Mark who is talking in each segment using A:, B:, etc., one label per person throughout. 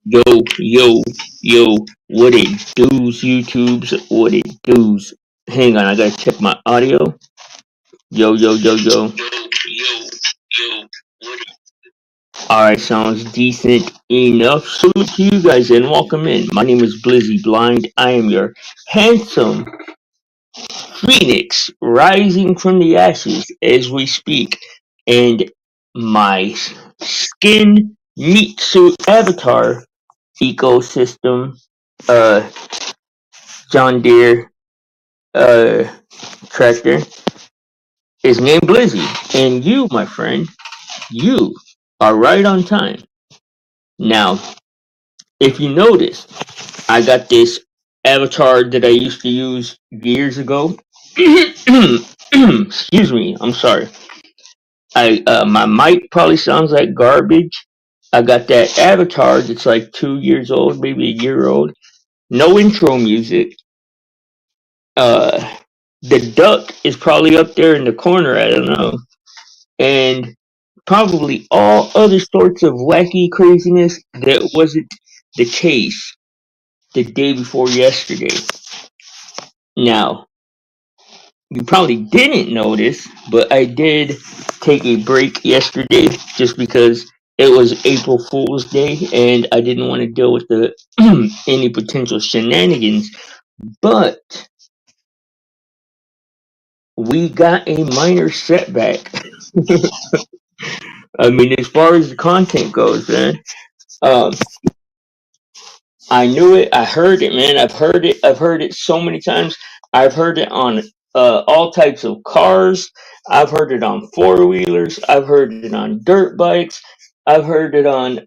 A: Yo, yo, yo, what it does, YouTubes? What it does? Hang on, I gotta check my audio. Yo, yo, yo, yo. Alright, sounds decent enough. Salute to you guys and welcome in. My name is Blizzy Blind. I am your handsome phoenix rising from the ashes as we speak. And my skin meat suit avatar ecosystem, uh, John Deere uh, tractor is named Blizzy. And you, my friend, you are right on time. Now, if you notice, I got this avatar that I used to use years ago. Excuse me, I'm sorry. I my mic probably sounds like garbage. I got that avatar that's like 2 years old, maybe a year old. No intro music. Uh, the duck is probably up there in the corner. I don't know, and probably all other sorts of wacky craziness that wasn't the case the day before yesterday. Now, you probably didn't notice, but I did take a break yesterday just because it was April Fool's Day and I didn't want to deal with the any potential shenanigans. But we got a minor setback. I mean, as far as the content goes, man. Um, I knew it. I heard it, man. I've heard it. I've heard it so many times. I've heard it on all types of cars. I've heard it on four wheelers. I've heard it on dirt bikes. I've heard it on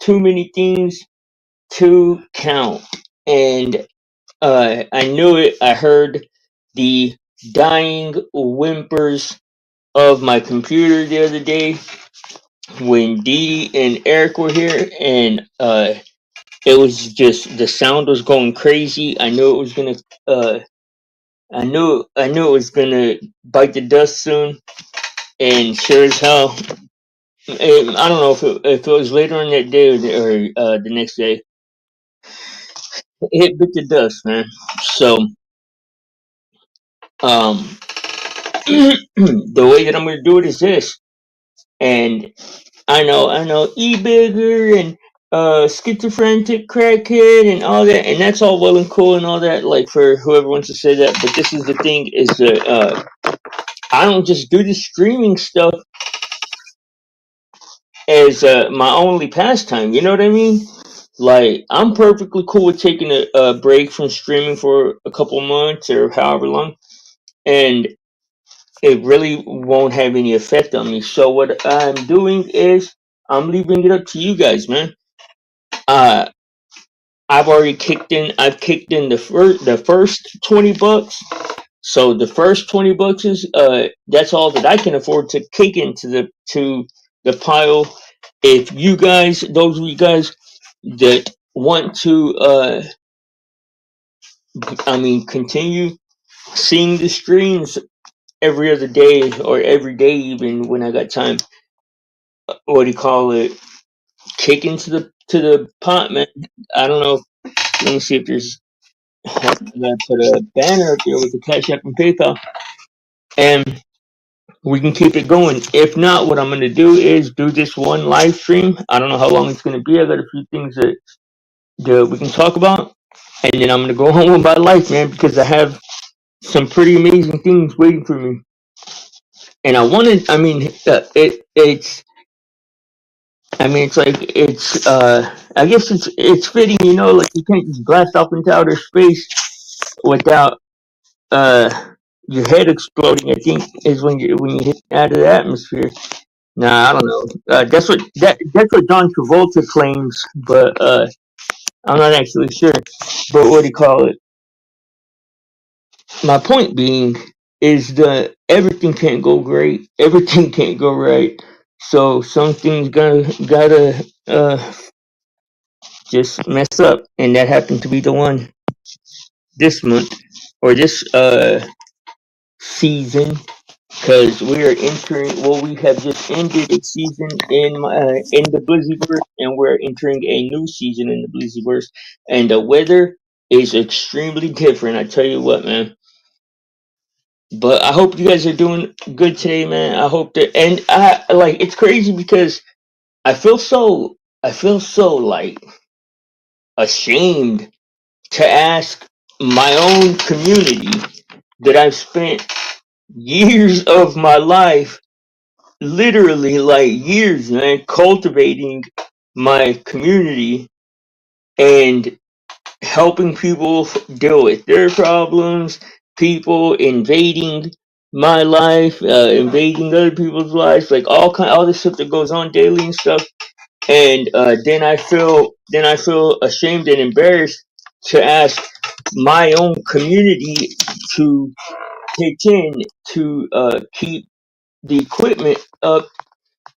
A: too many things to count. And I knew it. I heard the dying whimpers of my computer the other day when Dee and Eric were here, and it was just the sound was going crazy. I knew it was gonna. I knew it was gonna bite the dust soon, and sure as hell, I don't know if it was later on that day or the next day, it bit the dust, man. So um, the way that I'm gonna do it is this, and I know, e-bigger and schizophrenic crackhead and all that, and that's all well and cool and all that, like for whoever wants to say that. But this is the thing: is that I don't just do the streaming stuff as my only pastime. You know what I mean? Like I'm perfectly cool with taking a break from streaming for a couple months or however long, and it really won't have any effect on me. So what I'm doing is I'm leaving it up to you guys, man. Uh, I've already kicked in. I've kicked in the first $20. So the first $20 is that's all that I can afford to kick into the pile. If you guys, those of you guys that want to, I mean, continue seeing the streams every other day or every day, even when I got time. What do you call it? Kick into the pot, man. I don't know. Let me see if there's. I gotta put a banner up there with the Cash App and PayPal, and we can keep it going. If not, what I'm gonna do is do this one live stream. I don't know how long it's gonna be. I got a few things that we can talk about, and then I'm gonna go home with my life, man, because I have some pretty amazing things waiting for me. And I wanted. I mean, it's. I mean, it's like it's. I guess it's fitting, you know. Like you can't just blast off into outer space without your head exploding. I think is when you hit out of the atmosphere. Nah, I don't know. That's what John Travolta claims, but I'm not actually sure. But what do you call it? My point being is that everything can't go great. Everything can't go right. So some things gotta just mess up, and that happened to be the one this month or this season. because we are entering. Well, we have just ended a season in the Blizzyverse, and we're entering a new season in the Blizzyverse, and the weather is extremely different. I tell you what, man. But I hope you guys are doing good today, man. I hope that, and I like it's crazy because I feel so, I feel so like ashamed to ask my own community that I've spent years of my life, literally like years, man, cultivating my community and helping people deal with their problems, people invading my life, invading other people's lives, like all this stuff that goes on daily and stuff. And then I feel ashamed and embarrassed to ask my own community to pitch in to keep the equipment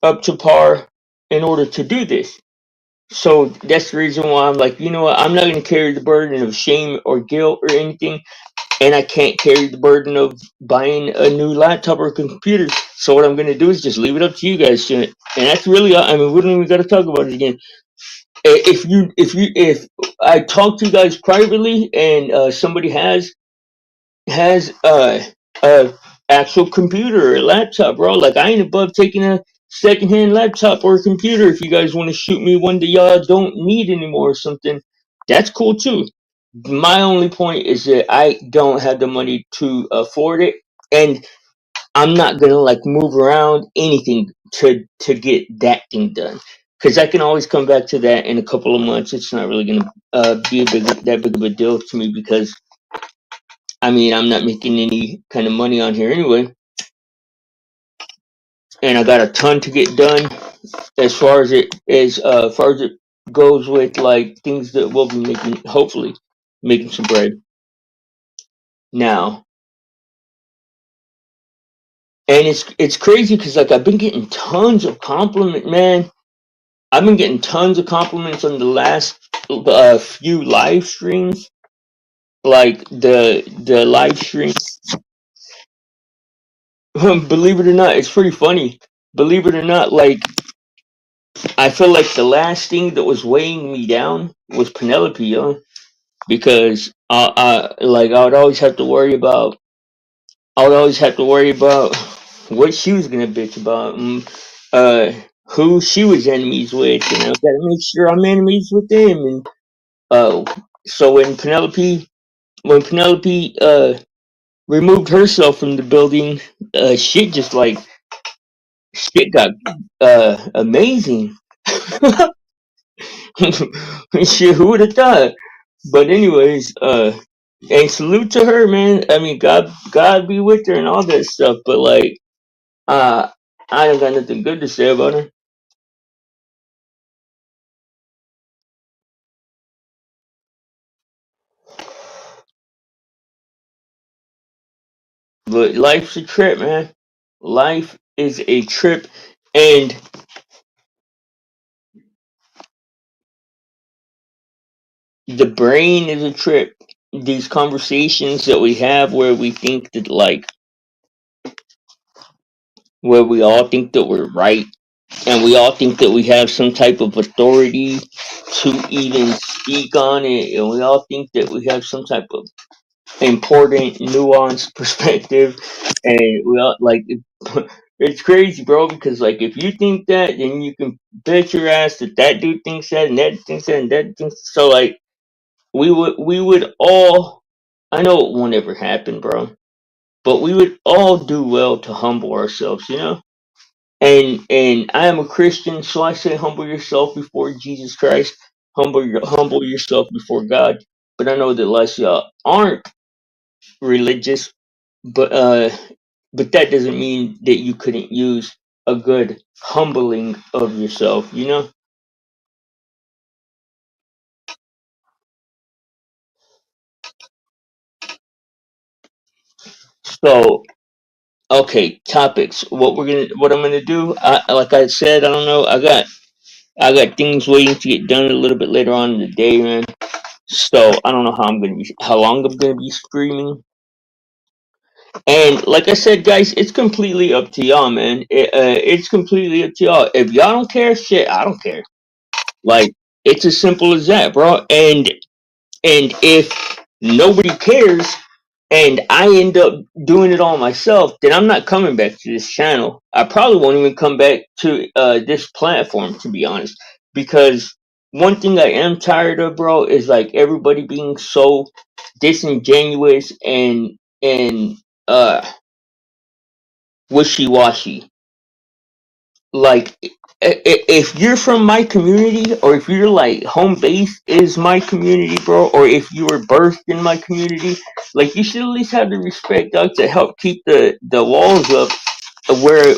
A: up to par in order to do this. So that's the reason why I'm like, you know what, I'm not going to carry the burden of shame or guilt or anything, and I can't carry the burden of buying a new laptop or computer. So what I'm going to do is just leave it up to you guys to, and that's really, I mean, we don't even got to talk about it again. If I talk to you guys privately and somebody has a actual computer or a laptop, bro. Like I ain't above taking a secondhand laptop or a computer if you guys want to shoot me one that y'all don't need anymore or something. That's cool too. My only point is that I don't have the money to afford it, and I'm not gonna like move around anything to get that thing done. Because I can always come back to that in a couple of months. It's not really gonna be that big of a deal to me because I mean, I'm not making any kind of money on here anyway, and I got a ton to get done as far as it goes with like things that we'll be making, hopefully making some bread now. And it's crazy because like I've been getting tons of compliment, man. I've been getting tons of compliments on the last few live streams, like the live stream. Believe it or not, it's pretty funny. Believe it or not, like I feel like the last thing that was weighing me down was Penelope, yo, because I would always have to worry about what she was gonna bitch about, and, uh, who she was enemies with, and I gotta make sure I'm enemies with them, and uh, so when Penelope removed herself from the building, shit got amazing. Shit, who would have thought? But anyways, and salute to her, man. I mean, God be with her and all that stuff. But like, uh, I don't got nothing good to say about her. But life's a trip, man. Life is a trip, and the brain is a trip. These conversations that we have where we think that like where we all think that we're right, and we all think that we have some type of authority to even speak on it, and we all think that we have some type of important, nuanced perspective, and we all like it's crazy, bro. Because like if you think that, then you can bet your ass that that dude thinks that, and that thinks that, and that thinks so. Like we would all. I know it won't ever happen, bro, but we would all do well to humble ourselves, you know. And I am a Christian, so I say humble yourself before Jesus Christ. Humble yourself before God. But I know that lots of y'all aren't religious, but but that doesn't mean that you couldn't use a good humbling of yourself, you know. So okay, topics. What I'm gonna do? Like I said, I don't know. I got things waiting to get done a little bit later on in the day, man. So I don't know how long I'm gonna be streaming. And like I said, guys, it's completely up to y'all, man. It's completely up to y'all. If y'all don't care, shit, I don't care. Like, it's as simple as that, bro. And if nobody cares and I end up doing it all myself, then I'm not coming back to this channel. I probably won't even come back to this platform, to be honest. Because one thing I am tired of, bro, is like everybody being so disingenuous and uh wishy washy. Like, if you're from my community, or if you're like home base is my community, bro, or if you were birthed in my community, like, you should at least have the respect, dog, to help keep the walls up where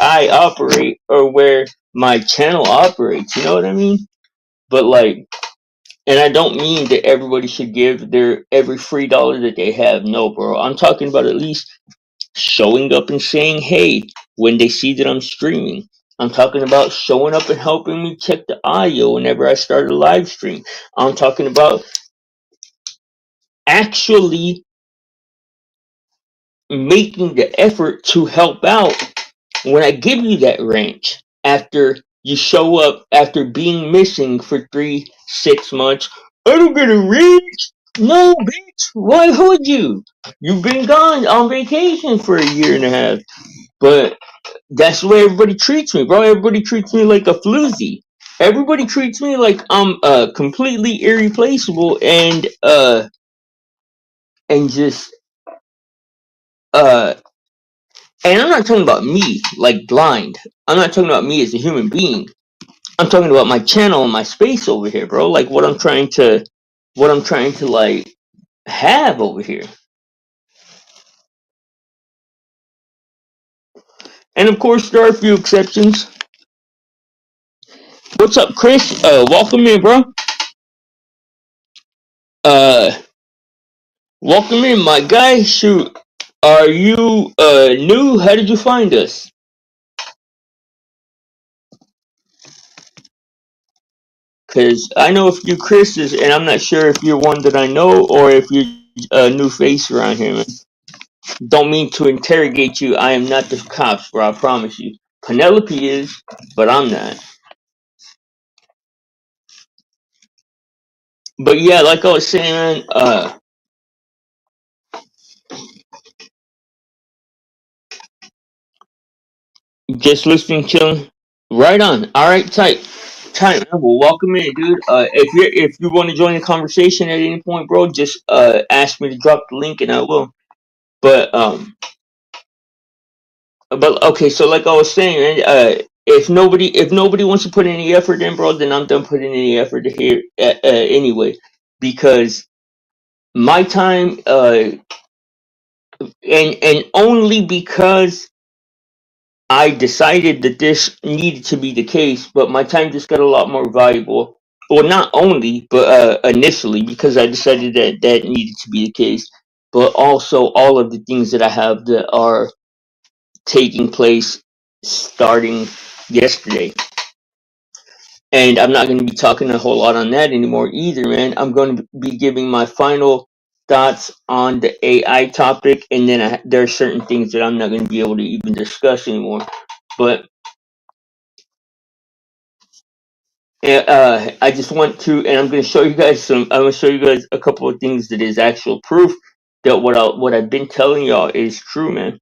A: I operate, or where my channel operates. You know what I mean? But like, and I don't mean that everybody should give their every free dollar that they have. No, bro. I'm talking about at least showing up and saying hey when they see that I'm streaming. I'm talking about showing up and helping me check the audio whenever I start a live stream. I'm talking about actually making the effort to help out when I give you that ranch after you show up after being missing for 3 6 months. I don't get a ranch. No, bitch. Why would you? You've been gone on vacation for a year and a half. But that's the way everybody treats me, bro. Everybody treats me like a floozy. Everybody treats me like I'm completely irreplaceable and just uh and I'm not talking about me like blind. I'm not talking about me as a human being. I'm talking about my channel and my space over here, bro. Like what I'm trying to like have over here. And of course there are a few exceptions. What's up, Chris? Welcome in, bro. Uh Welcome in, my guy. Shoot, are you new? How did you find us? Because I know a few Chris's, and I'm not sure if you're one that I know or if you're a new face around here, man. Don't mean to interrogate you. I am not the cops, bro. I promise you. Penelope is, but I'm not. But yeah, like I was saying, just listening, chilling. Right on. All right, tight. Tight, man. Well, welcome in, dude. If you want to join the conversation at any point, bro, just ask me to drop the link and I will. But but okay, so like I was saying, if nobody wants to put any effort in, bro, then I'm done putting any effort here anyway, because my time and only because I decided that this needed to be the case, but my time just got a lot more valuable. Well, not only, but initially because I decided that that needed to be the case, but also all of the things that I have that are taking place starting yesterday. And I'm not going to be talking a whole lot on that anymore either, man. I'm going to be giving my final thoughts on the AI topic, and then there are certain things that I'm not going to be able to even discuss anymore. But I just want to, and I'm going to show you guys some. I'm going to show you guys a couple of things that is actual proof that what I've been telling y'all is true, man,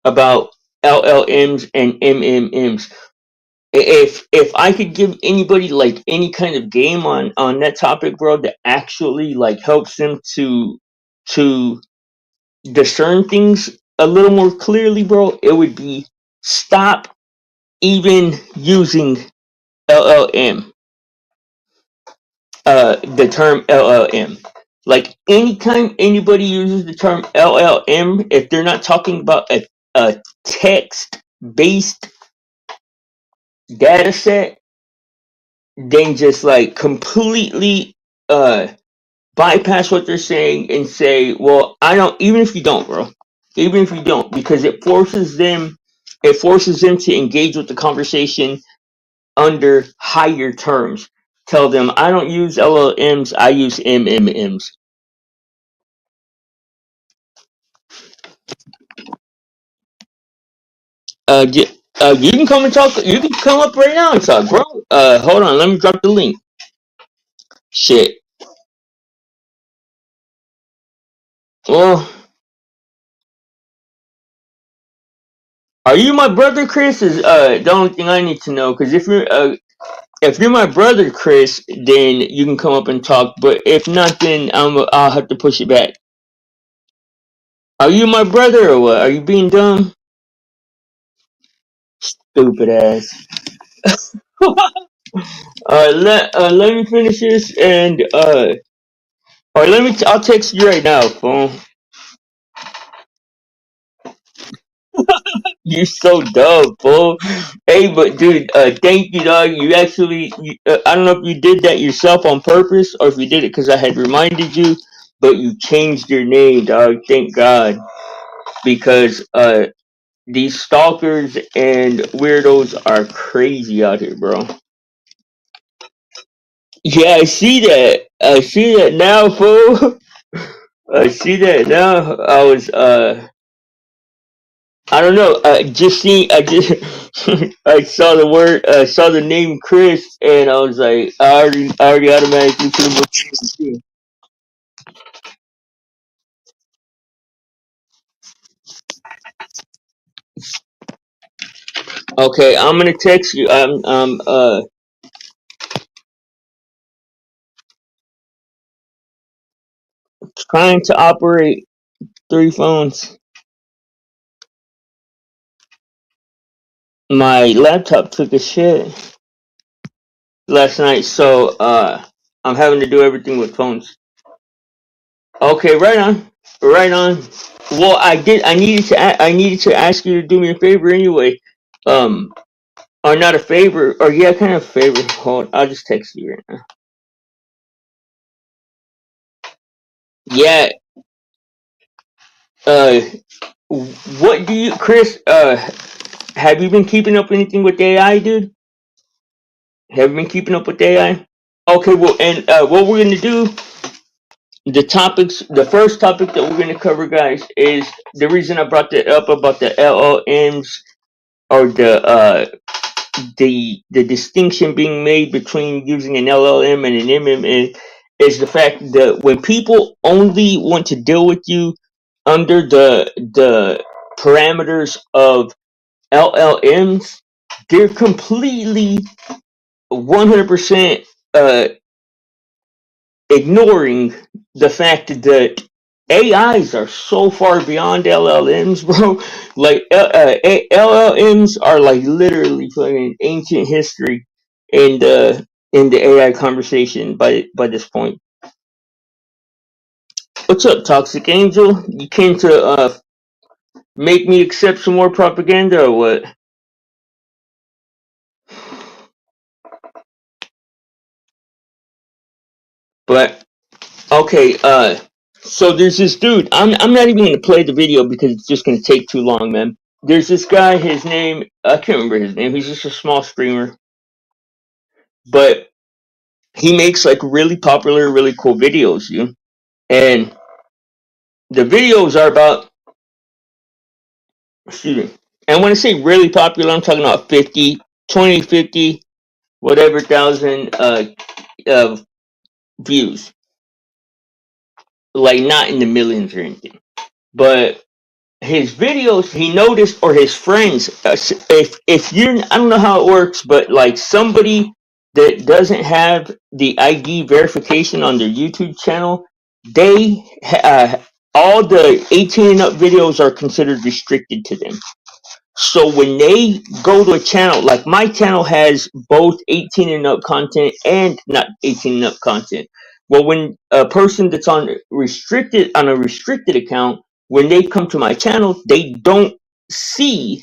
A: about LLMs and MMMs. If I could give anybody like any kind of game on that topic, bro, that actually like helps them to discern things a little more clearly, bro, it would be stop even using LLM, the term LLM. Like anytime anybody uses the term LLM, if they're not talking about a text based data set, then just like completely uh bypass what they're saying and say, well, I don't, even if you don't, bro, even if you don't, because it forces them to engage with the conversation under higher terms. Tell them I don't use LLMs, I use MMMs. You can come and talk. You can come up right now and talk, bro. Hold on. Let me drop the link. Shit. Well, are you my brother, Chris? Is the only thing I need to know. Because if you're my brother, Chris, then you can come up and talk. But if not, then I'll have to push it back. Are you my brother or what? Are you being dumb? Stupid ass. Let me finish this and or I'll text you right now, phone. You're so dumb, fool. Hey, but dude, thank you, dog. I don't know if you did that yourself on purpose or if you did it because I had reminded you, but you changed your name, dog. Thank God, because these stalkers and weirdos are crazy out here, bro. Yeah, I see that. I see that now, fool. I see that now. I don't know. I just I saw the word, saw the name Chris, and I was like, I already automatically put him up. Okay, I'm gonna text you. I'm trying to operate 3 phones. My laptop took a shit last night, so I'm having to do everything with phones. Okay, right on, right on. Well, I needed to ask you to do me a favor anyway. Um, or not a favor, or yeah, kind of a favor. Hold, I'll just text you right now. Yeah. Uh, what do you, Chris? Have you been keeping up anything with AI, dude? Have you been keeping up with AI? Okay, well, and what we're gonna do, the first topic that we're gonna cover, guys, is the reason I brought that up about the LLMs or the distinction being made between using an LLM and an MMM is the fact that when people only want to deal with you under the parameters of LLMs, they're completely 100% uh, ignoring the fact that AIs are so far beyond LLMs, bro. Like LLMs are like literally fucking ancient history in the AI conversation by this point. What's up, Toxic Angel? You came to make me accept some more propaganda or what? But okay, so there's this dude. I'm not even gonna play the video because it's just gonna take too long, man. There's this guy. His name, I can't remember his name. He's just a small streamer, but he makes like really popular, really cool videos, you. And the videos are about, excuse me. And when I say really popular, I'm talking about 50, 20, 50, whatever thousand uh views, like not in the millions or anything. But his videos, he noticed, or his friends, if you're, I don't know how it works, but like somebody that doesn't have the ID verification on their YouTube channel, they all the 18 and up videos are considered restricted to them. So when they go to a channel, like my channel has both 18 and up content and not 18 and up content. Well, when a person that's on a restricted account, when they come to my channel, they don't see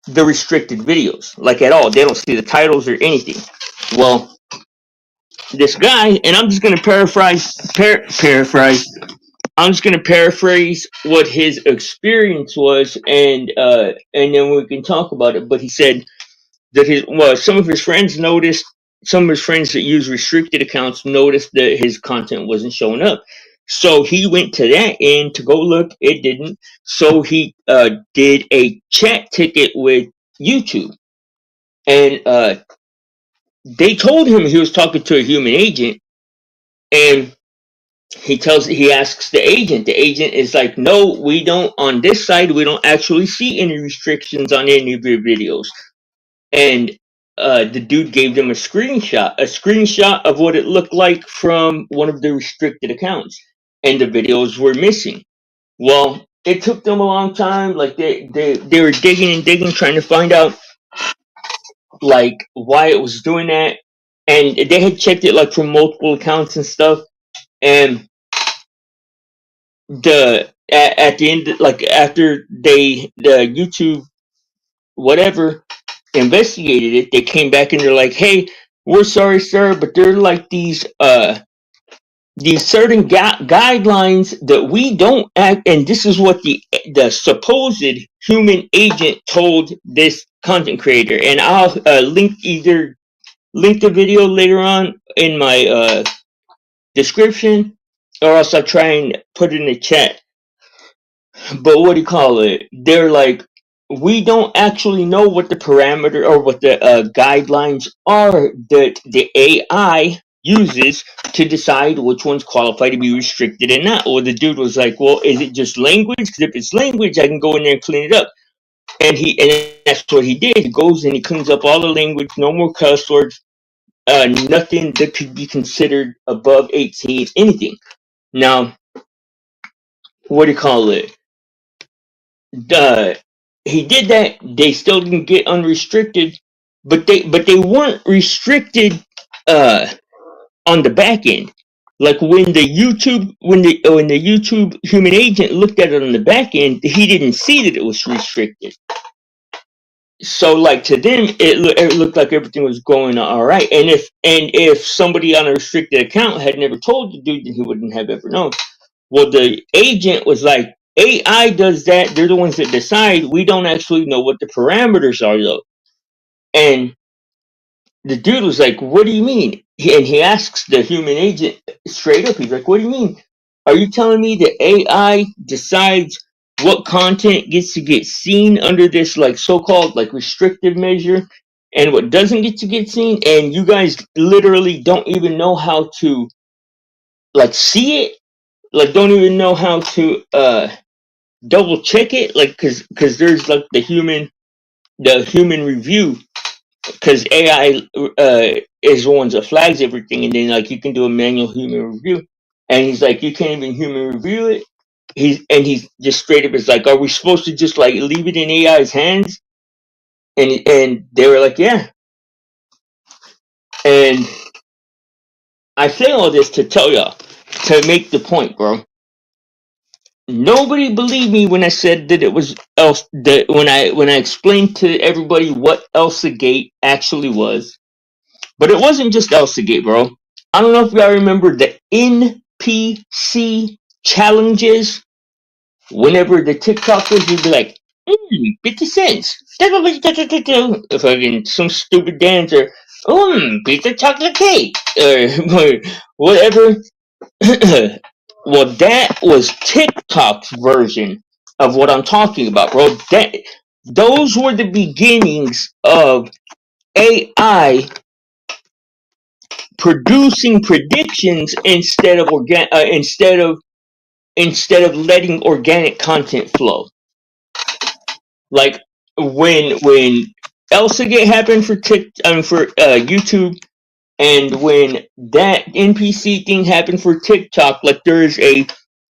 A: the restricted videos, like at all. They don't see the titles or anything. Well, this guy, and I'm just gonna paraphrase. I'm just gonna paraphrase what his experience was, and then we can talk about it. But he said that some of his friends noticed, some of his friends that use restricted accounts noticed that his content wasn't showing up. So he went to that end to go look. It didn't. So he did a chat ticket with YouTube, and they told him he was talking to a human agent, and he asks the agent. The agent is like, "No, we don't. On this side, we don't actually see any restrictions on any of your videos." And the dude gave them a screenshot of what it looked like from one of the restricted accounts, and the videos were missing. Well, it took them a long time. Like they were digging and digging, trying to find out like why it was doing that, and they had checked it like from multiple accounts and stuff. And at the end, like after the YouTube whatever investigated it, they came back and they're like, "Hey, we're sorry, sir, but there are like these certain guidelines that we don't act, and this is what the supposed human agent told this content creator." And I'll link the video later on in my description, or else I'll try and put it in the chat. But what do you call it? They're like, we don't actually know what the parameter or what the guidelines are that the AI uses to decide which ones qualify to be restricted and not. Well, the dude was like, well, is it just language? Because if it's language, I can go in there and clean it up. And that's what he did. He goes and he cleans up all the language, no more cuss words, nothing that could be considered above 18, anything. Now, what do you call it? He did that. They still didn't get unrestricted, but they weren't restricted uh, on the back end. Like when the YouTube human agent looked at it on the back end, he didn't see that it was restricted. So like to them, it looked like everything was going all right. And if somebody on a restricted account had never told the dude, then he wouldn't have ever known. Well, the agent was like, AI does that. They're the ones that decide. We don't actually know what the parameters are, though. And the dude was like, what do you mean? And he asks the human agent straight up. He's like, what do you mean? Are you telling me that AI decides what content gets to get seen under this like so-called like restrictive measure and what doesn't get to get seen? And you guys literally don't even know how to like see it? Like don't even know how to double check it, like because there's like the human review, because AI is the ones that flags everything, and then like you can do a manual human review, and he's like, you can't even human review it. He's just straight up is like, are we supposed to just like leave it in AI's hands? And they were like, yeah. And I say all this to tell y'all, to make the point, bro. Nobody believed me when I said that it was else that when I explained to everybody what ElsaGate actually was. But it wasn't just ElsaGate, bro. I don't know if y'all remember the NPC challenges. Whenever the TikTokers would be like, 50 cents. Fucking some stupid dancer. Pizza chocolate cake. Or whatever. Well, that was TikTok's version of what I'm talking about, bro. Those were the beginnings of AI producing predictions instead of letting organic content flow. Like when ElsaGate happened for YouTube, and when that NPC thing happened for TikTok, like there's a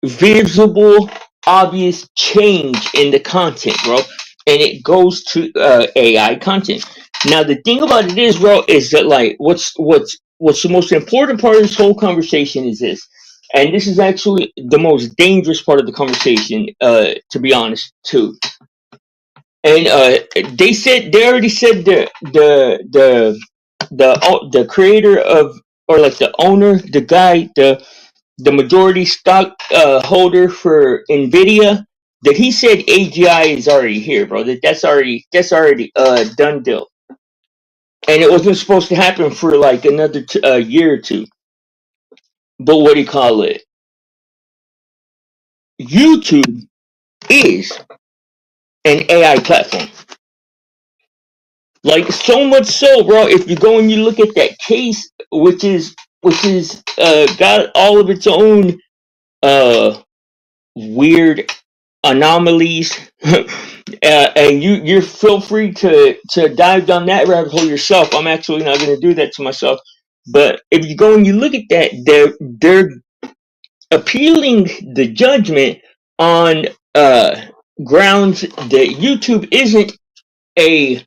A: visible, obvious change in the content, bro, and it goes to AI content. Now, the thing about it is, bro, is that like what's the most important part of this whole conversation is this, and this is actually the most dangerous part of the conversation, to be honest, too. And they already said the creator of, or like the owner, the guy, the majority stock holder for Nvidia, that he said AGI is already here, bro. That's already done deal, and it wasn't supposed to happen for like another year or two. But what do you call it? YouTube is an AI platform. Like so much so, bro. If you go and you look at that case, which is got all of its own weird anomalies, and you feel free to dive down that rabbit hole yourself. I'm actually not going to do that to myself. But if you go and you look at that, they're appealing the judgment on grounds that YouTube isn't a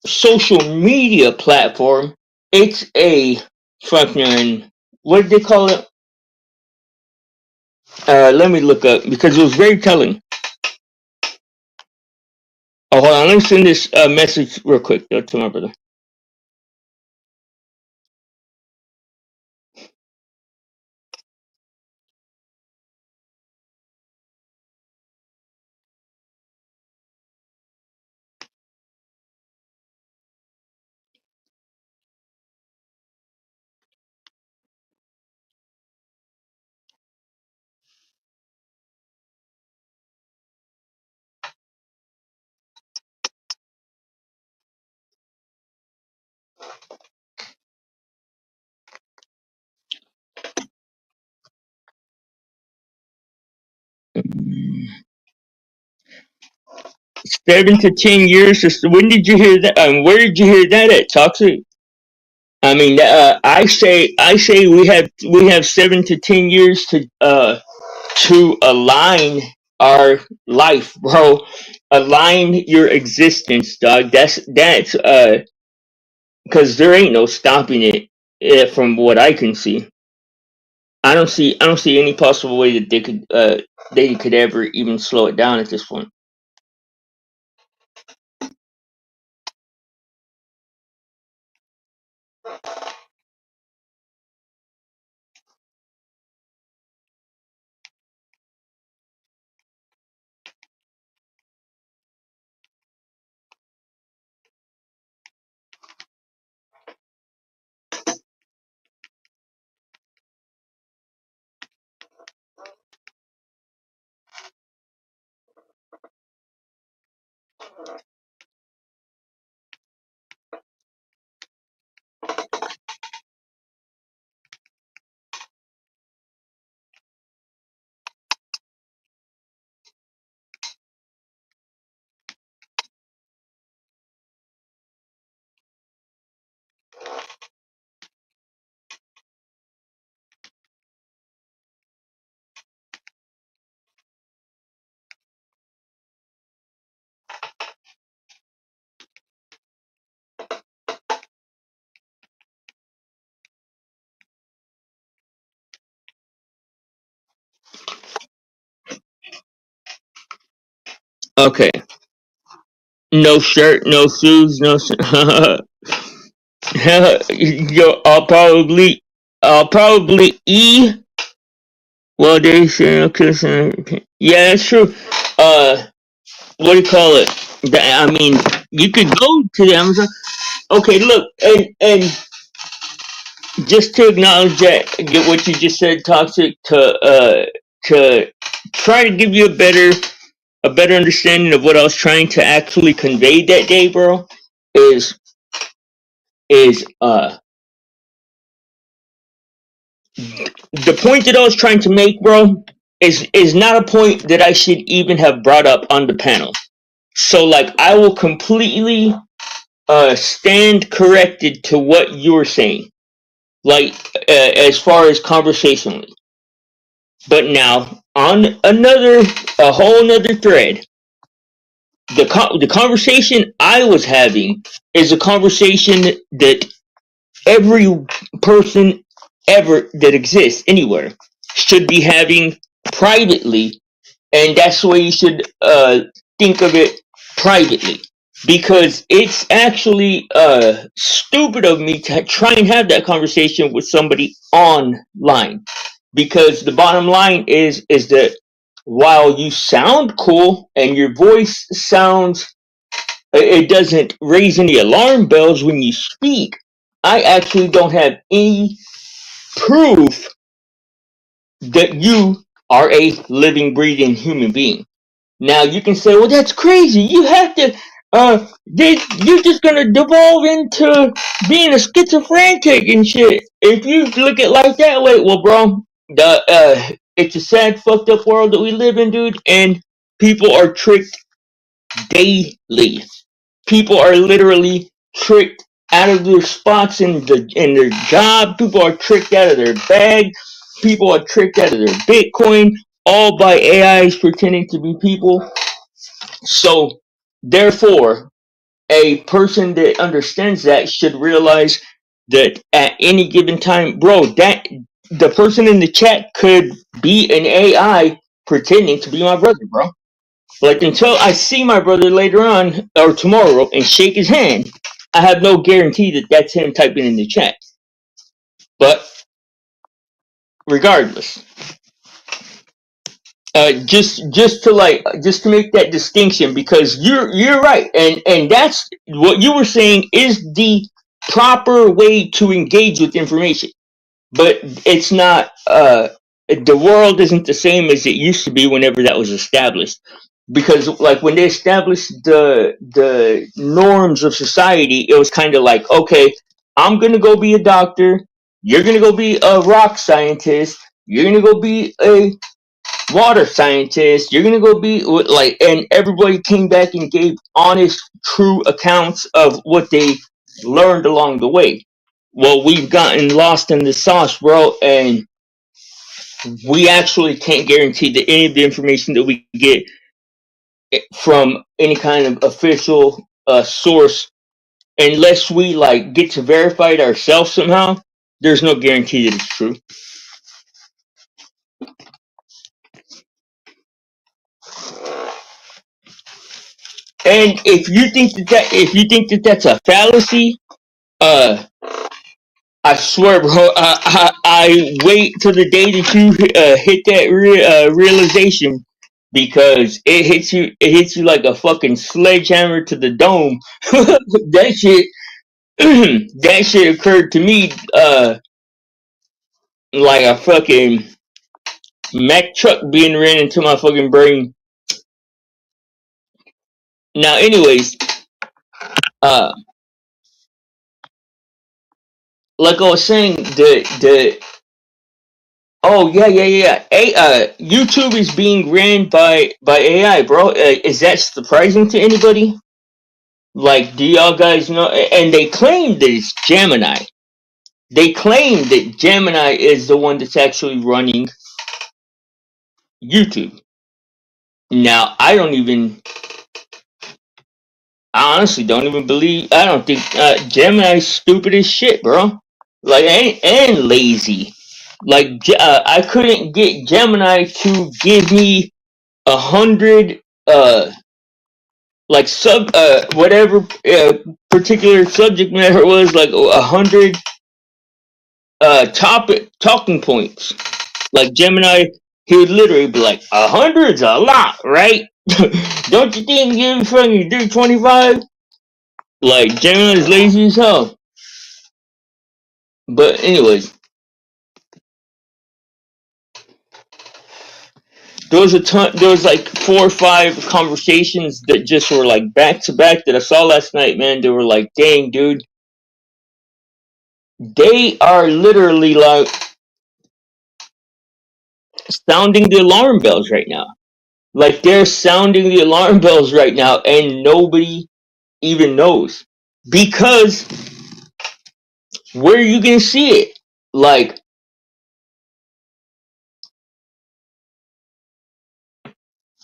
A: social media platform. It's a fucking, what did they call it? Let me look up because it was very telling. Oh, hold on. Let me send this message real quick to my brother. Mm, 7 to 10 years. When did you hear that? Where did you hear that at? Toxic. I mean, I say we have 7 to 10 years to align our life, bro. Align your existence, dog. That's because there ain't no stopping it. From what I can see, I don't see any possible way that they could ever even slow it down at this point. Okay, no shirt, no shoes, no. Yo, I'll probably Well, they say okay, yeah, that's true. What do you call it? I mean, you could go to the Amazon. Okay, look, and just to acknowledge that, get what you just said, toxic. To try to give you a better understanding of what I was trying to actually convey that day, bro. Is is the point that I was trying to make, bro? Is not a point that I should even have brought up on the panel. So, like, I will completely stand corrected to what you're saying, like as far as conversationally. But now on a whole another thread, the conversation I was having is a conversation that every person ever that exists anywhere should be having privately, and that's the way you should think of it, privately, because it's actually stupid of me to try and have that conversation with somebody online, because the bottom line is that while you sound cool and your voice sounds, it doesn't raise any alarm bells when you speak, I actually don't have any proof that you are a living breathing human being. Now you can say, well, that's crazy. You have to. you're just gonna devolve into being a schizophrenic and shit. If you look at it like that, wait, well, bro, it's a sad, fucked up world that we live in, dude, and people are tricked daily. People are literally tricked out of their spots in their job. People are tricked out of their bag. People are tricked out of their Bitcoin, all by AIs pretending to be people. So, therefore, a person that understands that should realize that at any given time, bro, that the person in the chat could be an AI pretending to be my brother, bro. Like until I see my brother later on or tomorrow and shake his hand, I have no guarantee that that's him typing in the chat. But regardless, just to make that distinction, because you're right, and that's what you were saying is the proper way to engage with information. But it's not. The world isn't the same as it used to be whenever that was established. Because like when they established the norms of society, it was kind of like, okay, I'm gonna go be a doctor. You're gonna go be a rock scientist. You're gonna go be a water scientist. You're gonna go be like, and everybody came back and gave honest, true accounts of what they learned along the way. Well, we've gotten lost in the sauce, bro, and we actually can't guarantee that any of the information that we get from any kind of official source, unless we like get to verify it ourselves somehow, there's no guarantee that it's true. And if you think that that's a fallacy, uh, I swear, bro, I wait till the day that you hit that realization, because it hits you like a fucking sledgehammer to the dome. That shit, that shit occurred to me, like a fucking Mack truck being ran into my fucking brain. Now, anyways, uh, like I was saying, the oh yeah, yeah, yeah. YouTube is being ran by AI, bro. Is that surprising to anybody? Like, do y'all guys know? And they claim that it's Gemini. They claim that Gemini is the one that's actually running YouTube. Now, I honestly don't even believe. I don't think Gemini's stupid as shit, bro. Like, and lazy. Like, I couldn't get Gemini to give me 100 like whatever particular subject matter was, like 100 talking points. Like Gemini, he would literally be like, 100's a lot, right? Don't you think you fucking do 25? Like Gemini is lazy as hell. But anyways, there was like 4 or 5 conversations that just were like back to back that I saw last night, man. They were like, dang, dude, they are literally like sounding the alarm bells right now. Like they're sounding the alarm bells right now, and nobody even knows, because where are you gonna see it? Like,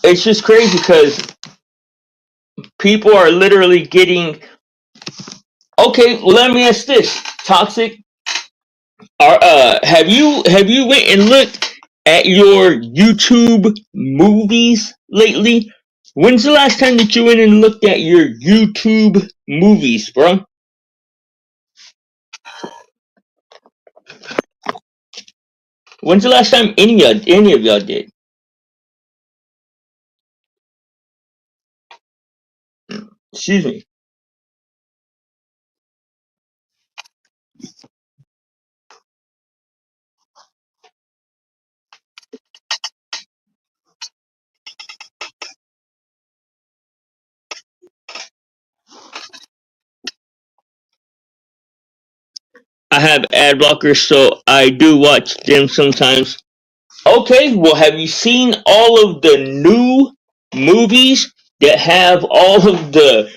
A: it's just crazy because people are literally getting. Okay, well, let me ask this: Toxic, have you went and looked at your YouTube movies lately? When's the last time that you went and looked at your YouTube movies, bro? When's the last time any of y'all did? Excuse me. I have ad blockers, so I do watch them sometimes. Okay, well, have you seen all of the new movies that have all of the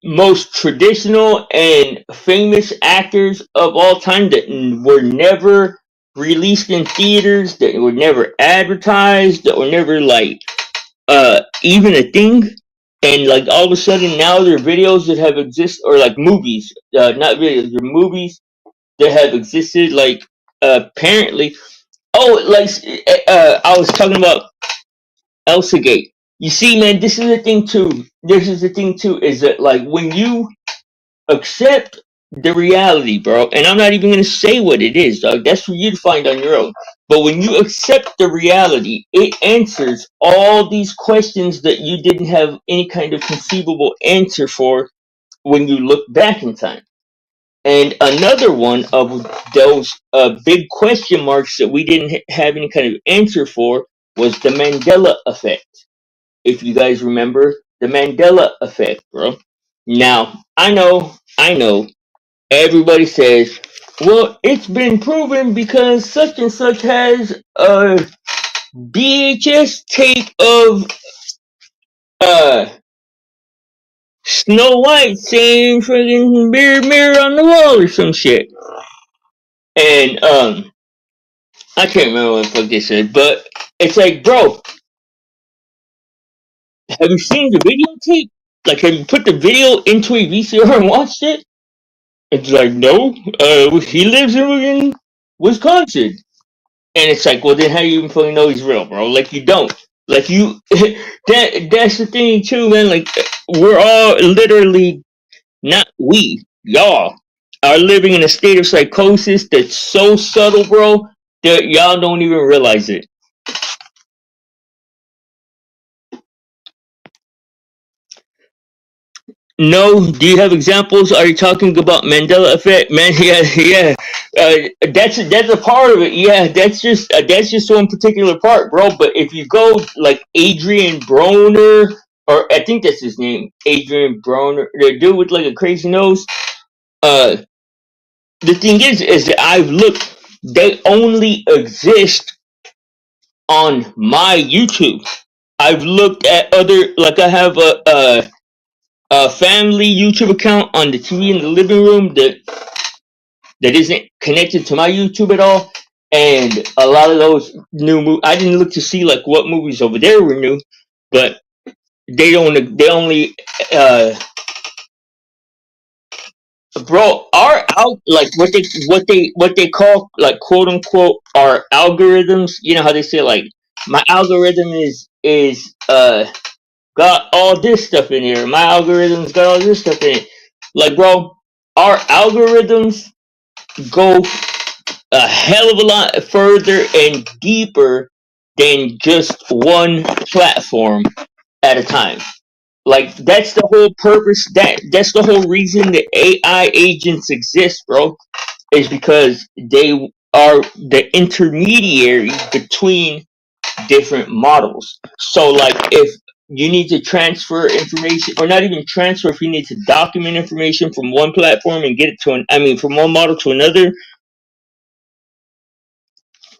A: most traditional and famous actors of all time that were never released in theaters, that were never advertised, that were never like even a thing? And like all of a sudden now there are videos that have exist, or like movies, not videos, they're movies that have existed like apparently. Oh, like I was talking about Elsa Gate. You see, man, this is the thing too. This is the thing too, is that like when you accept the reality, bro, and I'm not even gonna say what it is, dog. That's for you to find on your own. But when you accept the reality, it answers all these questions that you didn't have any kind of conceivable answer for when you look back in time. And another one of those big question marks that we didn't have any kind of answer for was the Mandela effect. If you guys remember the Mandela effect, bro. Now, I know, everybody says, well, it's been proven because such and such has a VHS tape of uh, Snow White saying friggin' mirror, mirror on the wall or some shit. And I can't remember what the fuck they said, but it's like, bro, have you seen the videotape? Like, have you put the video into a VCR and watched it? It's like, no, he lives in Wisconsin. And it's like, well, then how do you even fucking know he's real, bro? Like, you don't. Like, you, that's the thing, too, man. Like, we're all literally, not we, y'all, are living in a state of psychosis that's so subtle, bro, that y'all don't even realize it. No, do you have examples? Are you talking about Mandela effect? Man, yeah, yeah. That's a part of it. Yeah, that's just one particular part, bro. But if you go like Adrian Broner, or I think that's his name, Adrian Broner, the dude with like a crazy nose. Uh, the thing is that I've looked. They only exist on my YouTube. I've looked at other, like I have a family YouTube account on the TV in the living room that isn't connected to my YouTube at all. And a lot of those new movies, I didn't look to see like what movies over there were new, but they only uh bro, our out like what they call like quote unquote our algorithms. You know how they say like my algorithm is got all this stuff in here. My algorithm's got all this stuff in it. Like, bro, our algorithms go a hell of a lot further and deeper than just one platform at a time. Like, that's the whole purpose. That's the whole reason that AI agents exist, bro. Is because they are the intermediary between different models. So like if you need to transfer information, or not even transfer, if you need to document information from one platform and get it to from one model to another.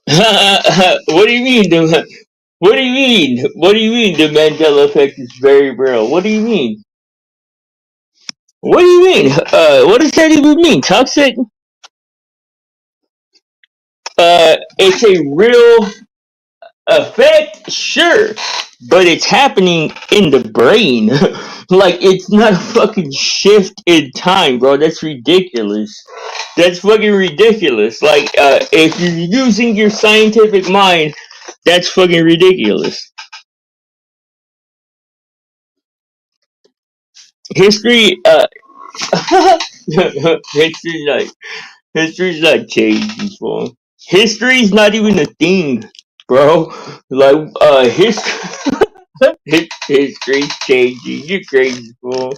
A: What do you mean? What do you mean? What do you mean the Mandela effect is very real? What do you mean? What do you mean? What does that even mean? Toxic? It's a real effect, sure, but it's happening in the brain. Like, it's not a fucking shift in time, bro. That's ridiculous. That's fucking ridiculous. Like, if you're using your scientific mind, that's fucking ridiculous. History, history's not, history's not changing, bro. History's not even a thing, bro. Like, history's changing. You're crazy, fool.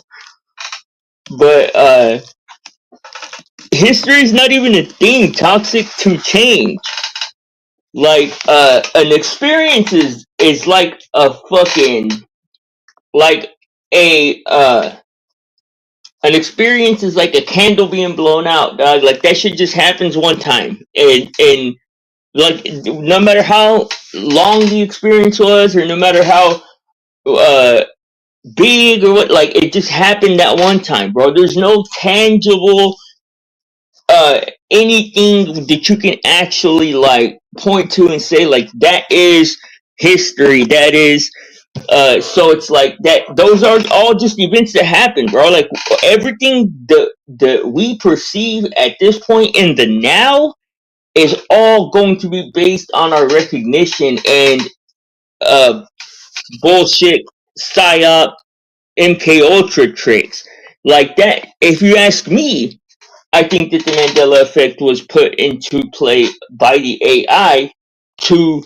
A: But history's not even a thing. Toxic to change. Like an experience is like a fucking like a An experience is like a candle being blown out, dog. Like that shit just happens one time, and like no matter how long the experience was, or no matter how uh big or what, like it just happened that one time, bro. There's no tangible uh anything that you can actually like point to and say like that is history. That is so it's like that. Those are all just events that happen, bro. Like everything that we perceive at this point in the now is all going to be based on our recognition and uh bullshit psyop MK Ultra tricks like that. If you ask me, I think that the Mandela effect was put into play by the AI to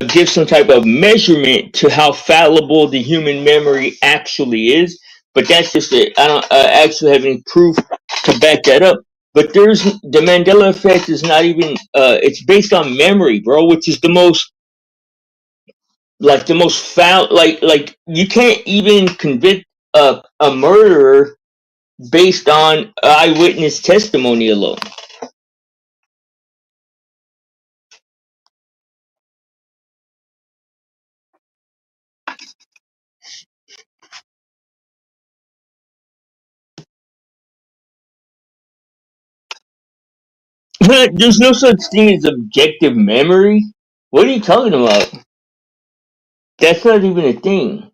A: give some type of measurement to how fallible the human memory actually is. But that's just it. I don't actually have any proof to back that up. But there's the Mandela effect is not even. It's based on memory, bro, which is the most foul. Like you can't even convict a murderer based on eyewitness testimony alone. There's no such thing as objective memory. What are you talking about? That's not even a thing.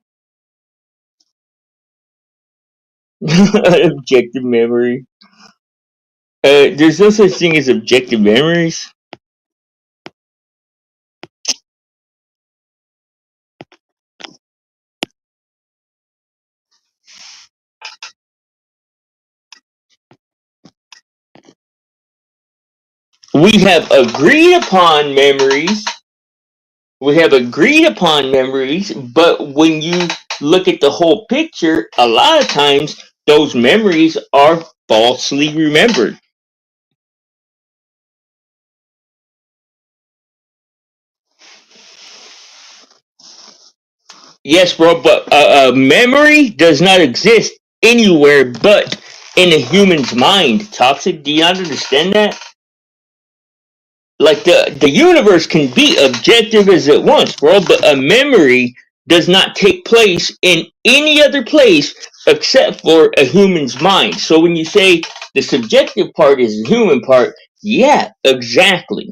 A: Objective memory. There's no such thing as objective memories. We have agreed upon memories. We have agreed upon memories, but when you look at the whole picture, a lot of times those memories are falsely remembered. Yes, bro, but memory does not exist anywhere but in a human's mind. Toxic, do you not understand that? Like the universe can be objective as it wants, bro, but a memory does not take place in any other place except for a human's mind. So when you say the subjective part is the human part, yeah, exactly.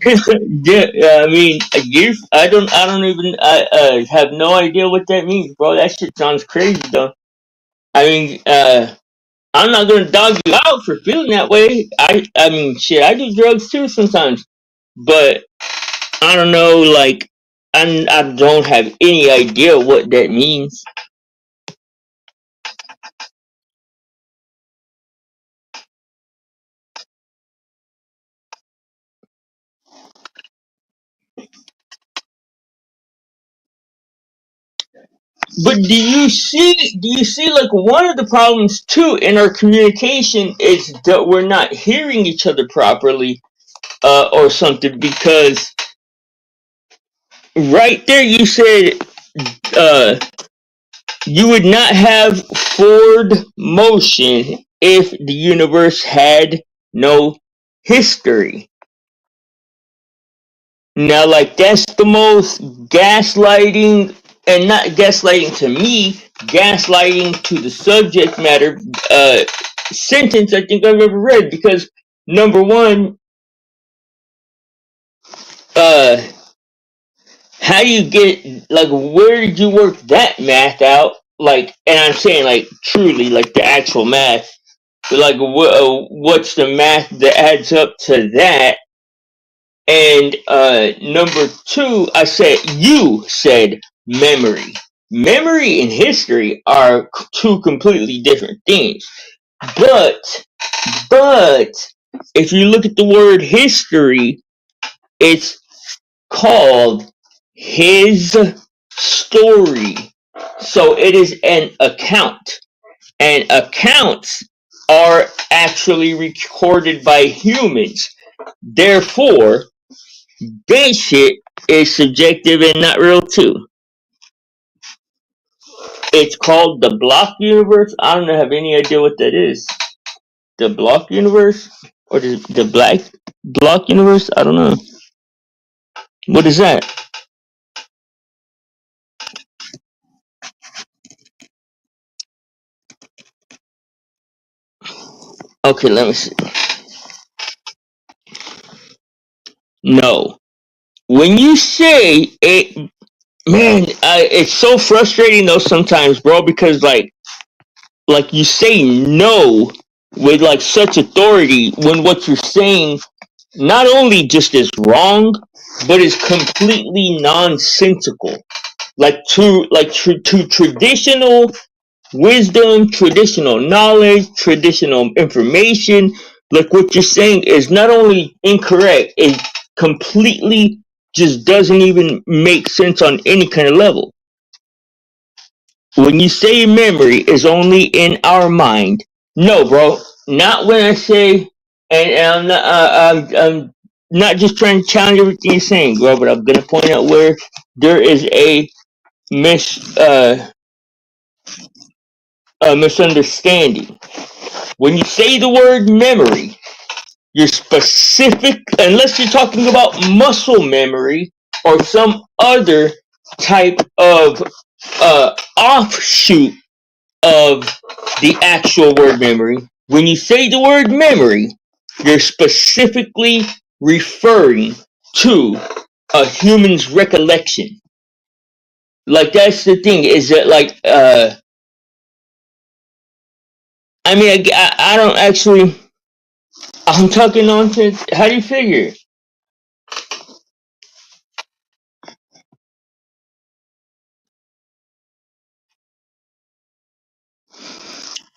A: Yeah, I mean, I don't even, have no idea what that means, bro. That shit sounds crazy, though. I mean, I'm not gonna dog you out for feeling that way. I mean, shit, I do drugs too sometimes, but I don't know, like, I don't have any idea what that means. But do you see, like, one of the problems too in our communication is that we're not hearing each other properly, or something, because right there you said, uh, you would not have forward motion if the universe had no history. Now, like, that's the most gaslighting, and not gaslighting to me, gaslighting to the subject matter sentence I think I've ever read. Because number one, uh, how do you get, like, where did you work that math out? Like, and I'm saying, like, truly, like, the actual math. But, like, what's the math that adds up to that? And number two, you said memory. Memory and history are two completely different things. But, but, if you look at the word history, it's called his story. So it is an account. And accounts are actually recorded by humans. Therefore, that shit is subjective and not real too. It's called the block universe. I don't have any idea what that is. The block universe? Or the black block universe? I don't know. What is that? Okay, let me see. No. When you say it, man, it's so frustrating though sometimes, bro, because like you say no with like such authority when what you're saying not only just is wrong, but is completely nonsensical. To traditional wisdom, traditional knowledge, traditional information. Like what you're saying is not only incorrect, it completely just doesn't even make sense on any kind of level. When you say memory is only in our mind, no, bro, not when I say, and I'm not just trying to challenge everything you're saying, bro, but I'm gonna point out where there is mis uh, a misunderstanding. When you say the word memory, you're specific, unless you're talking about muscle memory or some other type of offshoot of the actual word memory. When you say the word memory, you're specifically referring to a human's recollection. Like that's the thing is that I mean I don't actually I'm talking nonsense. How do you figure?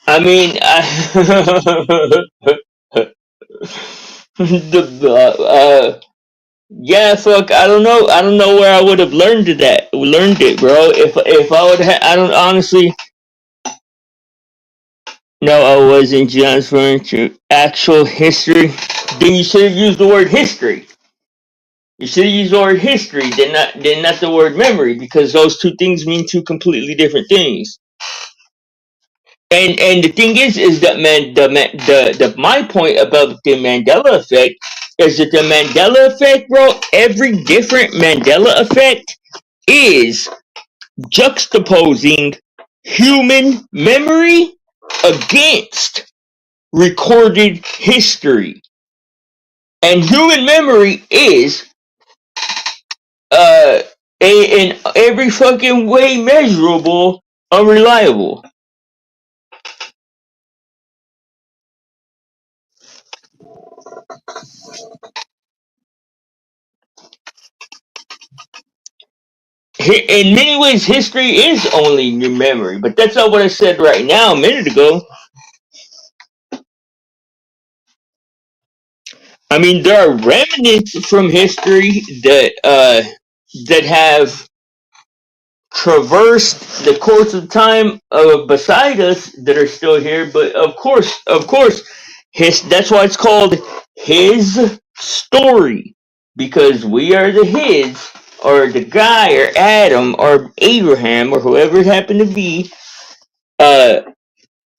A: I mean, yeah, fuck. I don't know. I don't know where I would have learned it, bro. If I would have, I don't honestly. No, I wasn't transferring to actual history. Then you should have used the word history. You should have used the word history, then not the word memory, because those two things mean two completely different things. And the thing is that the my point about the Mandela effect is that the Mandela effect, bro. Every different Mandela effect is juxtaposing human memory against recorded history, and human memory is uh in every fucking way measurable unreliable. In many ways, history is only new memory, but that's not what I said right now a minute ago. I mean, there are remnants from history that have traversed the course of time beside us that are still here. But of course, that's why it's called his story, because we are the his, or the guy, or Adam, or Abraham, or whoever it happened to be. Uh,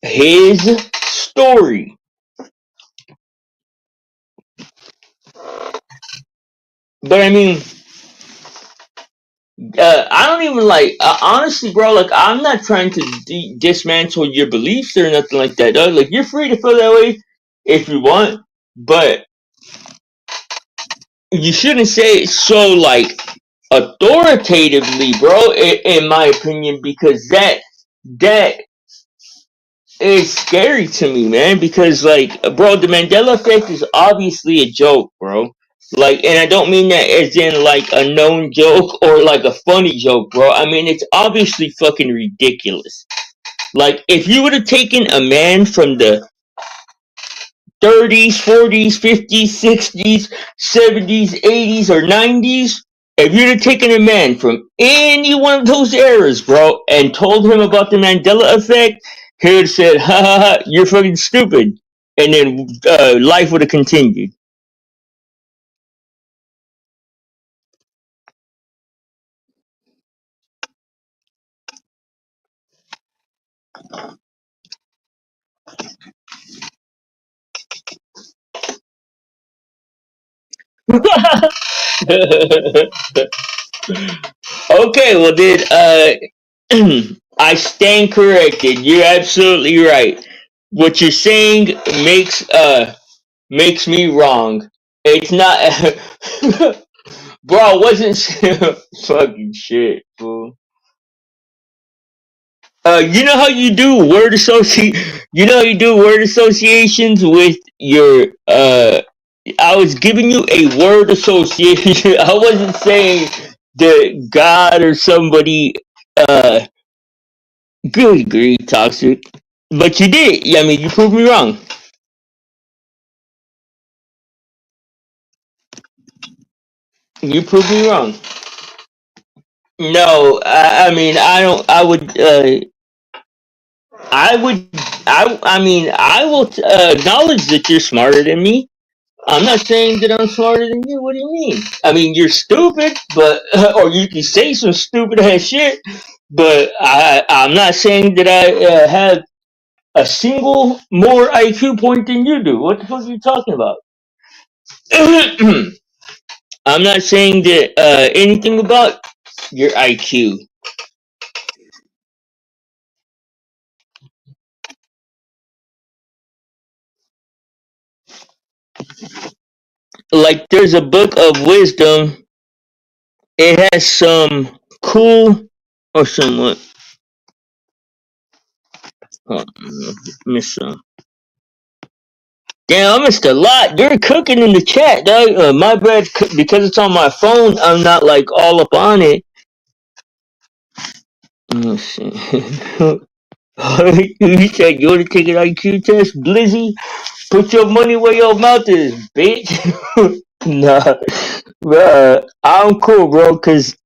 A: his story. But I mean, I don't even honestly, bro. Like, I'm not trying to dismantle your beliefs or nothing like that. Dog. Like, you're free to feel that way if you want, but you shouldn't say it so authoritatively, bro. In my opinion, because that is scary to me, man. Because bro, the Mandela effect is obviously a joke, bro. Like, and I don't mean that as in like a known joke or like a funny joke, bro. I mean it's obviously fucking ridiculous. Like, if you would have taken a man from the 30s, 40s, 50s, 60s, 70s, 80s, or 90s If you'd have taken a man from any one of those eras, bro, and told him about the Mandela effect, he would have said, "Ha ha ha, you're fucking stupid," and then life would have continued. Okay, well then, I stand corrected. You're absolutely right. What you're saying makes me wrong. It's not, bro. I wasn't fucking shit, fool. You know how you do word associ You know how you do word associations with your I was giving you a word association. I wasn't saying that God or somebody uh good grief toxic. But you did. I mean you proved me wrong. You proved me wrong. No, I mean I don't I would I mean I will acknowledge that you're smarter than me. I'm not saying that I'm smarter than you. What do you mean? I mean, you're stupid, but or you can say some stupid ass shit, but I'm not saying that I have a single more IQ point than you do. What the fuck are you talking about? I'm not saying that anything about your IQ. Like, there's a book of wisdom. It has some cool or somewhat. Oh, miss some. Damn, I missed a lot. You're cooking in the chat, dog. My bad, because it's on my phone. I'm not like all up on it. Oh shit! You said you want to take an IQ test, Blizzy? Put your money where your mouth is, bitch. Nah, bro. I'm cool, bro. Because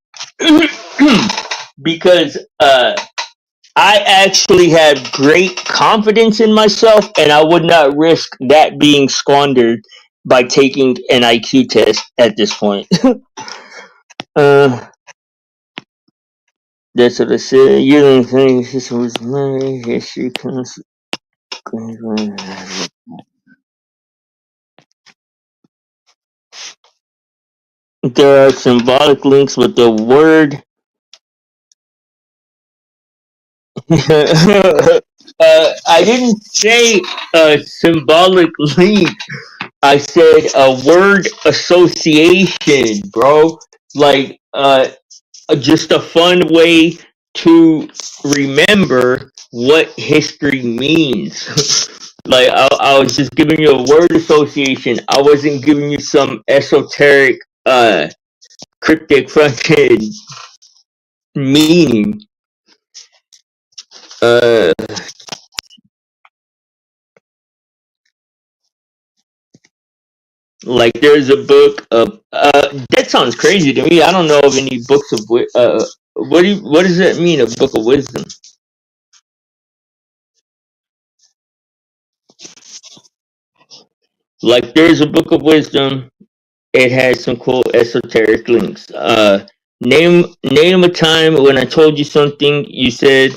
A: I actually have great confidence in myself, and I would not risk that being squandered by taking an IQ test at this point. uh, that's what I said. You don't think this was my history comes. There are symbolic links with the word. I didn't say a symbolic link. I said a word association, bro. Like, just a fun way to remember what history means. Like, I was just giving you a word association. I wasn't giving you some esoteric, cryptic fucking meaning. Uh, like there's a book of that sounds crazy to me. I don't know of any books of what does that mean? A book of wisdom? Like there's a book of wisdom. It has some cool esoteric links. Name a time when I told you something you said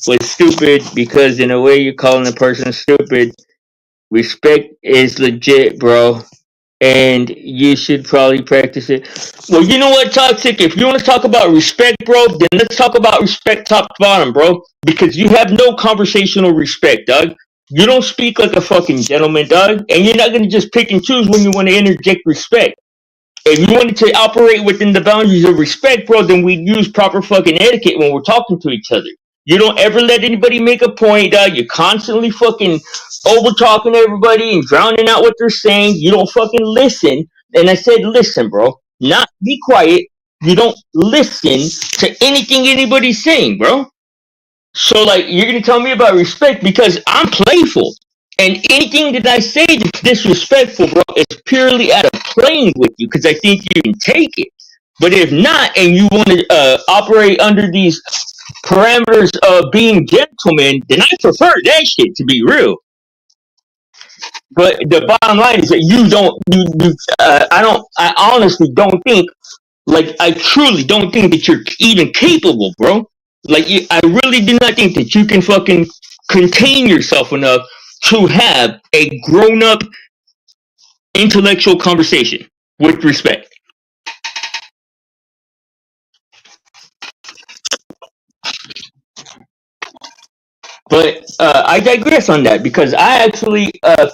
A: was stupid because in a way you're calling a person stupid. Respect is legit, bro, and you should probably practice it. Well, you know what, Toxic? If you want to talk about respect, bro, then let's talk about respect top to bottom, bro. Because you have no conversational respect, dog. You don't speak like a fucking gentleman, dog, and you're not gonna just pick and choose when you want to interject respect. If you wanted to operate within the boundaries of respect, bro, then we use proper fucking etiquette when we're talking to each other. You don't ever let anybody make a point, dog. You're constantly fucking over talking to everybody and drowning out what they're saying. You don't fucking listen. And I said, listen, bro, not be quiet. You don't listen to anything anybody's saying, bro. So, like, you're gonna tell me about respect because I'm playful, and anything that I say that's disrespectful, bro, is purely out of playing with you because I think you can take it. But if not, and you want to operate under these parameters of being gentlemen, then I prefer that shit, to be real. But the bottom line is that you don't. I honestly don't think. Like, I truly don't think that you're even capable, bro. Like, I really do not think that you can fucking contain yourself enough to have a grown up intellectual conversation with respect. But I digress on that because I actually uh,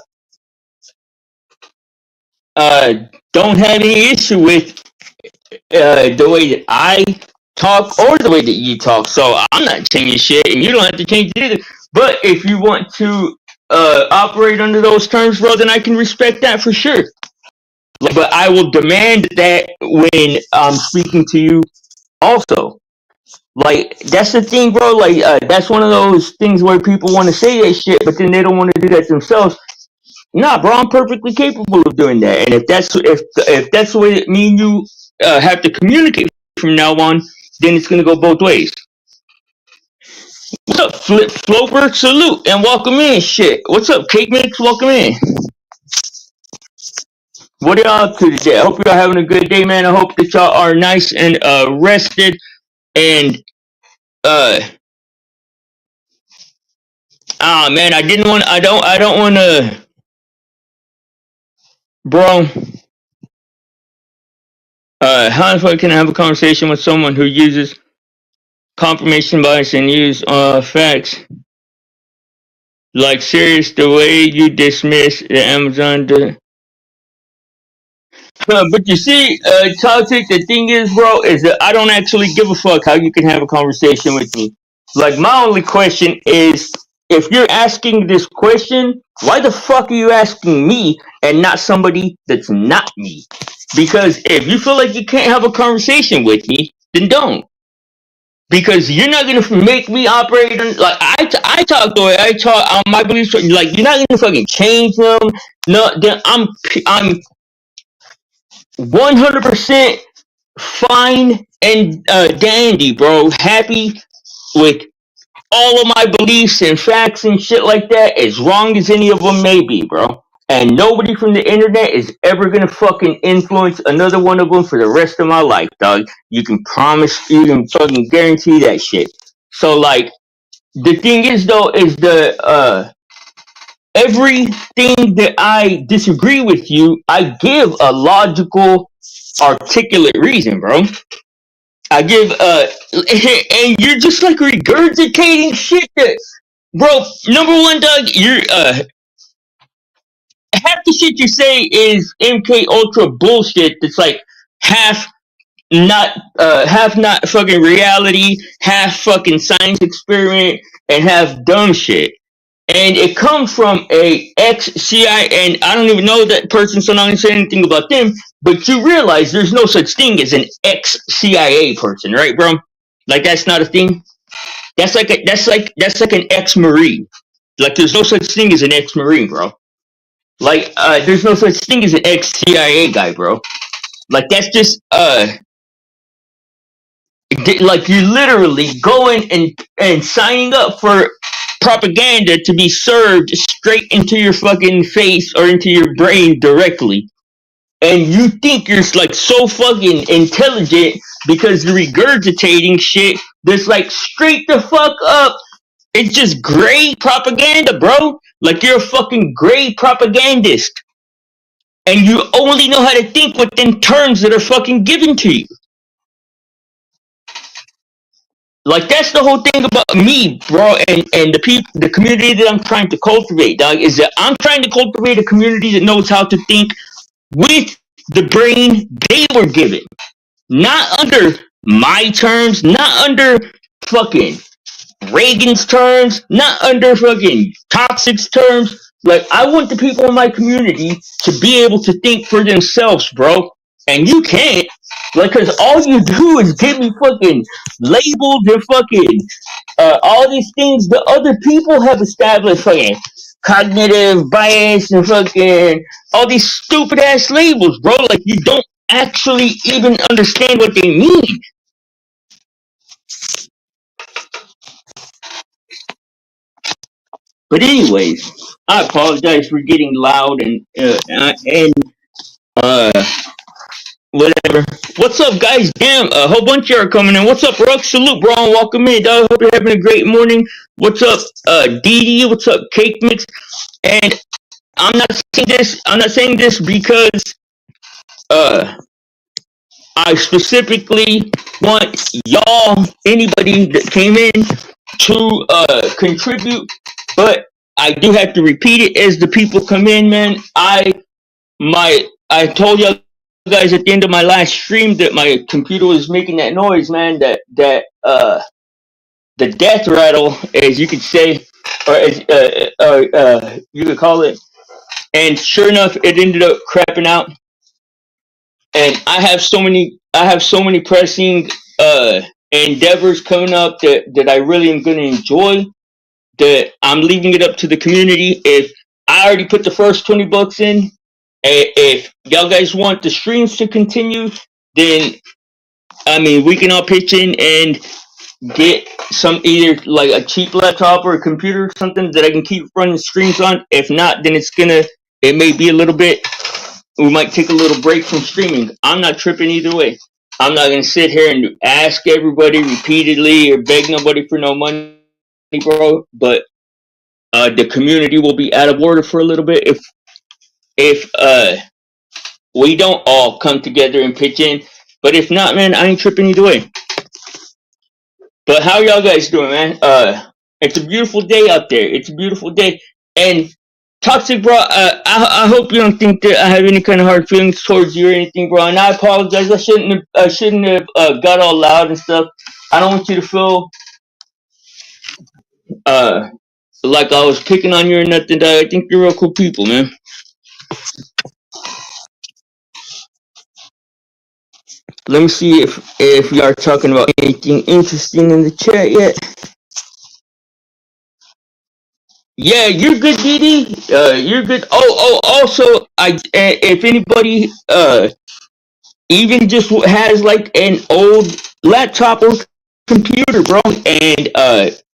A: don't have any issue with the way that I talk or the way that you talk. So I'm not changing shit, and you don't have to change it either. But if you want to operate under those terms, bro, then I can respect that for sure. But I will demand that when I'm speaking to you also. Like, that's the thing, bro. Like, that's one of those things where people want to say that shit, but then they don't want to do that themselves. Nah, bro, I'm perfectly capable of doing that. And if that's the way that me and you have to communicate from now on, then it's gonna go both ways. What's up, Flip Floper? Salute and welcome in. Shit. What's up, Cake Mix? Welcome in. What are y'all up to today? I hope y'all having a good day, man. I hope that y'all are nice and rested and uh man, I don't wanna bro. How the fuck can I have a conversation with someone who uses confirmation bias and use facts like serious the way you dismiss the Amazon but you see, Toxic, the thing is, bro, is that I don't actually give a fuck how you can have a conversation with me. Like, my only question is, if you're asking this question, why the fuck are you asking me and not somebody that's not me? Because if you feel like you can't have a conversation with me, then don't. Because you're not gonna make me operate on, like, I talk the way I talk on my beliefs. Like, you're not gonna fucking change them. No, then I'm 100% fine and dandy, bro. Happy with all of my beliefs and facts and shit like that, as wrong as any of them may be, bro. And nobody from the internet is ever gonna fucking influence another one of them for the rest of my life, dog. You can promise, you can fucking guarantee that shit. So, like, the thing is, though, is the everything that I disagree with you, I give a logical, articulate reason, bro. I give and you're just like regurgitating shit that, bro. Number one, Doug, you're half the shit you say is MK Ultra bullshit. That's like half half not fucking reality, half fucking science experiment, and half dumb shit. And it comes from a ex-CIA, and I don't even know that person, so I'm not gonna say anything about them. But you realize there's no such thing as an ex-CIA person, right, bro? Like, that's not a thing. That's like an ex-marine. Like, there's no such thing as an ex-marine, bro. Like, there's no such thing as an ex-CIA guy, bro. Like, that's just like, you're literally going and signing up for propaganda to be served straight into your fucking face or into your brain directly. And you think you're like so fucking intelligent because you're regurgitating shit that's like straight the fuck up. It's just gray propaganda, bro. Like, you're a fucking gray propagandist. And you only know how to think within terms that are fucking given to you. Like, that's the whole thing about me, bro, and the people, the community that I'm trying to cultivate, dog, is that I'm trying to cultivate a community that knows how to think with the brain they were given. Not under my terms, not under fucking Reagan's terms, not under fucking Toxic's terms. Like, I want the people in my community to be able to think for themselves, bro. And you can't. Like, cause all you do is give me fucking labels and fucking all these things that other people have established, fucking cognitive bias and fucking all these stupid ass labels, bro. Like, you don't actually even understand what they mean. But anyways, I apologize for getting loud and uh whatever. What's up, guys? Damn, a whole bunch of you are coming in. What's up, Rock? Salute, bro, and welcome in. I hope you're having a great morning. What's up, Dee? What's up, Cake Mix? And I'm not saying this because uh I specifically want y'all, anybody that came in, to contribute, but I do have to repeat it as the people come in, man. I told y'all guys at the end of my last stream that my computer was making that noise, man. That the death rattle, as you could say, or as you could call it. And sure enough, it ended up crapping out. And I have so many pressing endeavors coming up that I really am going to enjoy. That I'm leaving it up to the community. If I already put the first 20 bucks in, if y'all guys want the streams to continue, then I mean we can all pitch in and get some, either like a cheap laptop or a computer or something that I can keep running streams on. If not, then it may be a little bit, we might take a little break from streaming. I'm not tripping either way. I'm not gonna sit here and ask everybody repeatedly or beg nobody for no money, bro. But the community will be out of order for a little bit if we don't all come together and pitch in. But if not, man, I ain't tripping either way. But how y'all guys doing, man? It's a beautiful day out there. It's a beautiful day. And Toxic, bro, I hope you don't think that I have any kind of hard feelings towards you or anything, bro. And I apologize. I shouldn't have got all loud and stuff. I don't want you to feel uh like I was picking on you or nothing. I think you're real cool people, man. Let me see if you are talking about anything interesting in the chat yet. Yeah, you're good, Didi. You're good. Also, if anybody even just has like an old laptop or computer, bro, and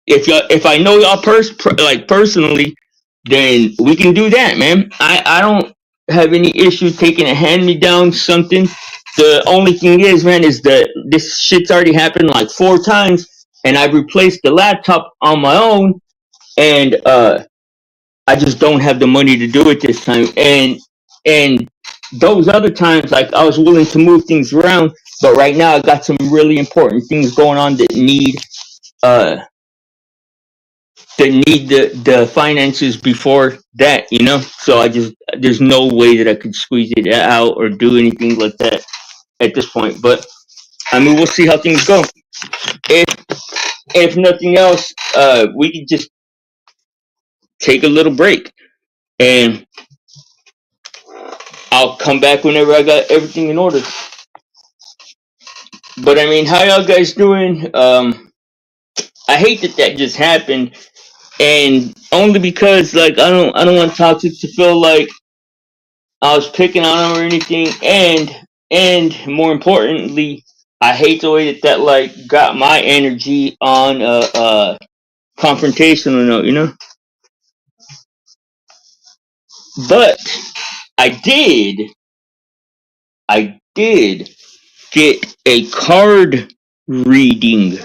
A: if I know y'all like personally, then we can do that, man. I don't have any issue taking a hand me down something. The only thing is, man, is that this shit's already happened like 4 times, and I've replaced the laptop on my own, and I just don't have the money to do it this time. And those other times, like I was willing to move things around, but right now I got some really important things going on uh that need the finances before that, you know. So there's no way that I could squeeze it out or do anything like that at this point. But I mean, we'll see how things go. If if nothing else, we can just take a little break and I'll come back whenever I got everything in order. But I mean, how y'all guys doing? I hate that just happened, and only because like I don't want Toxic to feel like I was picking on him or anything, and more importantly, I hate the way that like got my energy on a confrontational note, you know. But I did, I did get a card reading,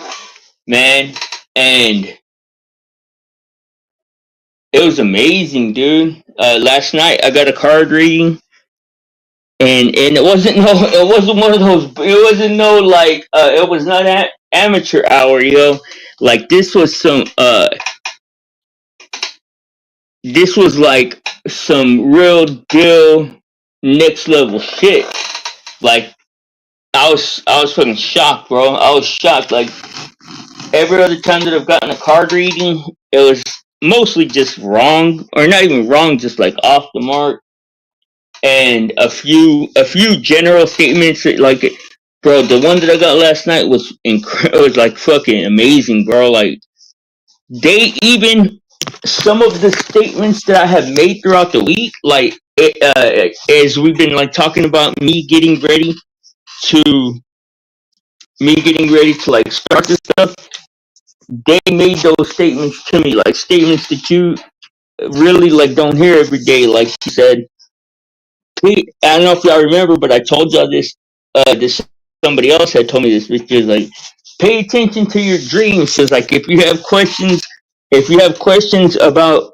A: man, and it was amazing, dude. Last night I got a card reading, and it wasn't one of those, it wasn't no like it was not amateur hour, yo. Like this was like some real deal next level shit. Like I was fucking shocked, bro. I was shocked. Like every other time that I've gotten a card reading, it was mostly just wrong, or not even wrong, just like off the mark, and a few general statements that, like, bro, the one that I got last night was it was like fucking amazing, bro. Like they even some of the statements that I have made throughout the week, like as we've been like talking about to me getting ready to like start this stuff, they made those statements to me, like statements that you really like don't hear every day. Like she said, I don't know if y'all remember, but I told y'all this. This somebody else had told me this, which is like, pay attention to your dreams. Says like, if you have questions about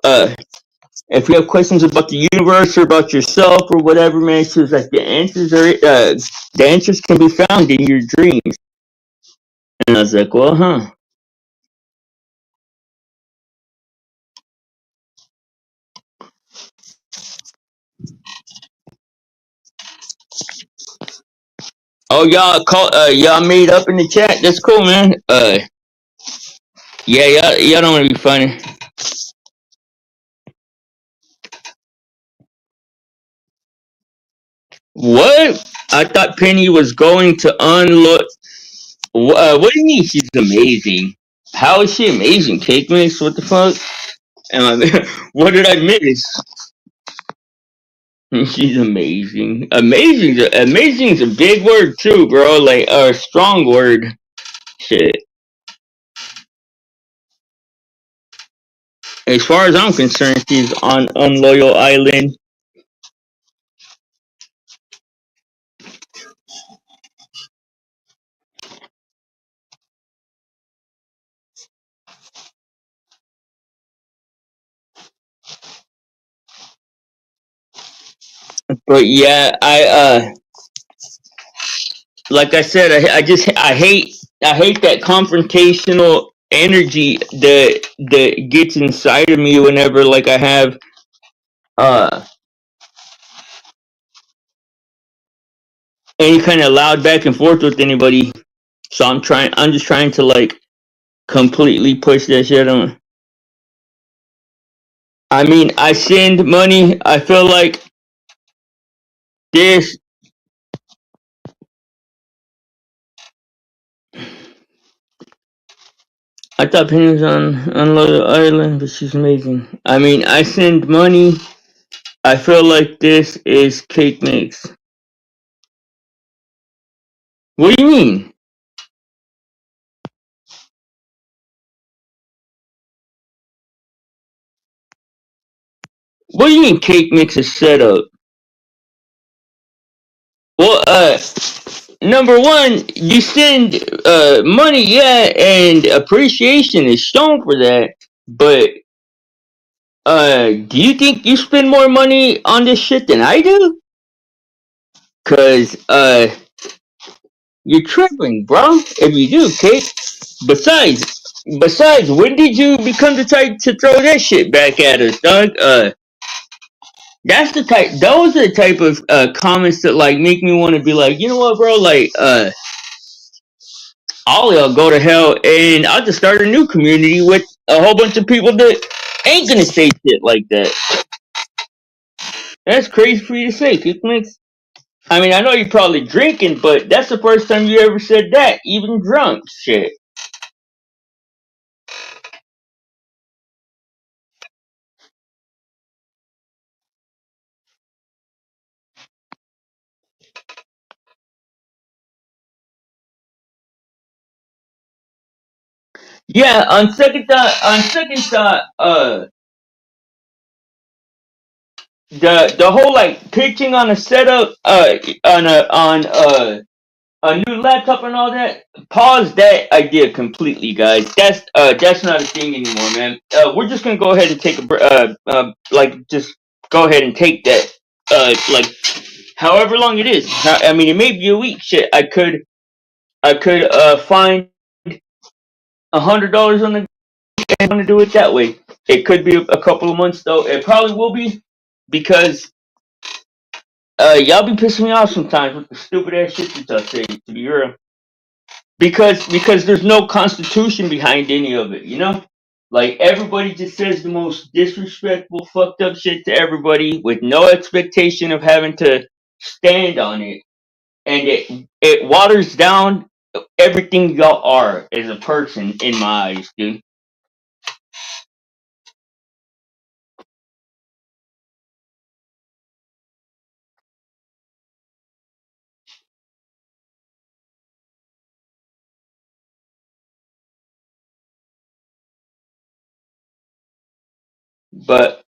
A: if you have questions about the universe or about yourself or whatever, man, she was like, the answers can be found in your dreams. And I was like, well, huh. Oh, y'all made up in the chat. That's cool, man. Yeah, y'all don't want to be funny. What? I thought Penny was going to unload. What do you mean she's amazing? How is she amazing? Cake mix? What the fuck? What did I miss? She's amazing. Amazing is a big word too, bro. Like a strong word. Shit. As far as I'm concerned, she's on Unloyal Island. But yeah, like I said, I hate that confrontational energy that gets inside of me whenever like I have uh any kind of loud back and forth with anybody. So I'm just trying to like completely push that shit on. I mean, I send money. I feel like this. I thought Penny was on Unloaded Island, but she's amazing. I mean, I send money. I feel like this is cake mix. What do you mean? What do you mean cake mix is set up? Well, number one, you send money, yeah, and appreciation is shown for that. But do you think you spend more money on this shit than I do? Cause you're tripping, bro. If you do, Kate. Besides, when did you become the type to throw that shit back at us, dog? That's the type. Those are the type of comments that like make me want to be like, you know what, bro? Like, I'll go to hell and I'll just start a new community with a whole bunch of people that ain't gonna say shit like that. That's crazy for you to say, Kick Mix. I mean, I know you're probably drinking, but that's the first time you ever said that, even drunk. Shit. Yeah, on second thought, the whole like pitching on a setup, on a new laptop and all that. Pause that idea completely, guys. That's not a thing anymore, man. We're just gonna go ahead and take a like just go ahead and take that like however long it is. I mean, it may be a week. Shit, I could find $100 on the and want to do it that way. It could be a couple of months though. It probably will be because y'all be pissing me off sometimes with the stupid ass shit that y'all say. To be real, because there's no constitution behind any of it. You know, like everybody just says the most disrespectful, fucked up shit to everybody with no expectation of having to stand on it, and it waters down everything y'all are as a person in my eyes, dude. But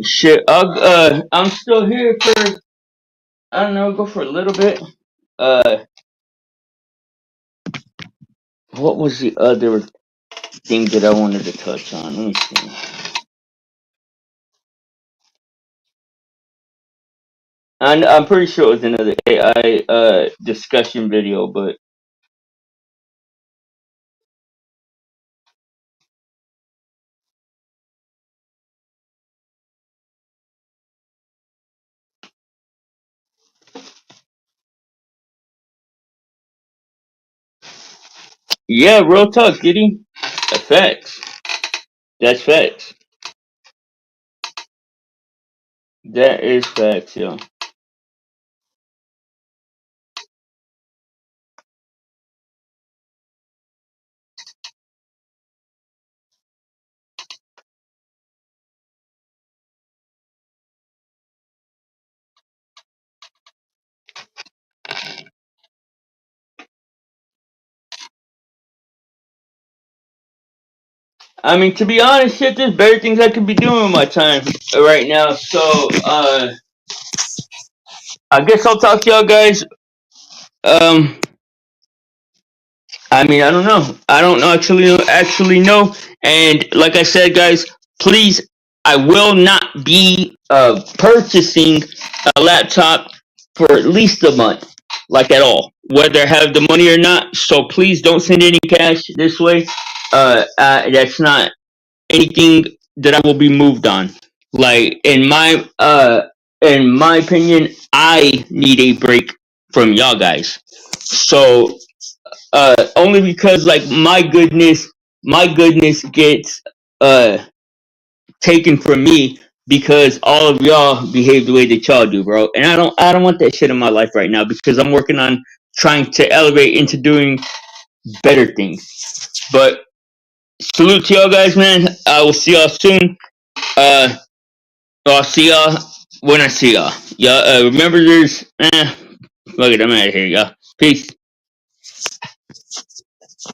A: shit, I'm still here for, I don't know, go for a little bit. Uh, what was the other thing that I wanted to touch on? Let me see. And I'm pretty sure it was another AI discussion video, but yeah, real talk, Giddy. That's facts. That's facts. That is facts, yo. I mean, to be honest, shit, there's better things I could be doing with my time right now. So, I guess I'll talk to y'all guys. Um, I mean, I don't know. I don't know actually know. And like I said, guys, please, I will not be purchasing a laptop for at least a month, like at all, whether I have the money or not. So please don't send any cash this way. That's not anything that I will be moved on. Like in my opinion, I need a break from y'all guys. So only because like my goodness gets uh taken from me because all of y'all behave the way that y'all do, bro. And I don't want that shit in my life right now because I'm working on trying to elevate into doing better things. But salute to y'all guys, man. I will see y'all soon. Uh I'll see y'all when I see y'all. Y'all remember there's look at I'm out of here, y'all. Peace.